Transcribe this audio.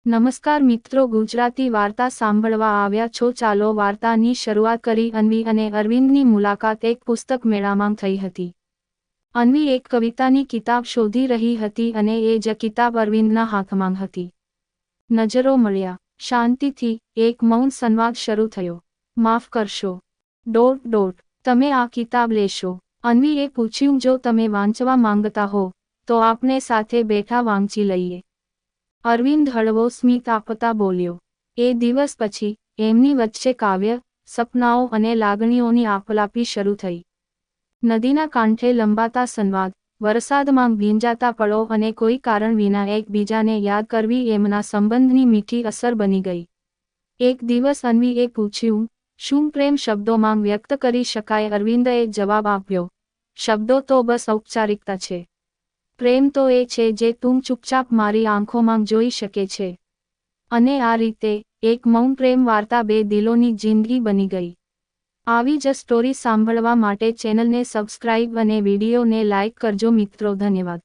નમસ્કાર મિત્રો, ગુજરાતી વાર્તા સાંભળવા આવ્યા છો. ચાલો વાર્તાની શરૂઆત કરી. અન્વી અને અરવિંદની મુલાકાત એક પુસ્તક મેળામાં થઈ હતી. અન્વી એક કવિતાની કિતાબ શોધી રહી હતી અને એ જ કિતાબ અરવિંદના હાથમાં હતી. નજરો મળ્યા. શાંતિથી એક મૌન સંવાદ શરૂ થયો. માફ કરશો. .. તમે આ કિતાબ લેશો? અન્વીએ પૂછ્યું. જો તમે વાંચવા માંગતા હો તો આપણે સાથે બેઠા વાંચી લઈએ. અરવિંદ હળવો સ્મિત આપતા બોલ્યો. એ દિવસ પછી એમની વચ્ચે કાવ્ય, સપનાઓ અને લાગણીઓની આપલાપી શરૂ થઈ. નદીના કાંઠે લંબાતા સંવાદ, વરસાદમાં ભીંજાતા પળો અને કોઈ કારણ વિના એકબીજાને યાદ કરવી એમના સંબંધની મીઠી અસર બની ગઈ. એક દિવસ અન્વીએ પૂછ્યું, શું પ્રેમ શબ્દોમાં વ્યક્ત કરી શકાય? અરવિંદએ જવાબ આપ્યો, શબ્દો તો બસ ઔપચારિકતા છે. પ્રેમ તો એ છે જે તું ચૂપચાપ મારી આંખોમાં જોઈ શકે છે. અને આ રીતે એક મૌન પ્રેમ વાર્તા બે દિલોની જિંદગી બની ગઈ. આવી જ સ્ટોરી સાંભળવા માટે ચેનલને સબસ્ક્રાઇબ અને વિડીયોને લાઇક કરજો મિત્રો. ધન્યવાદ.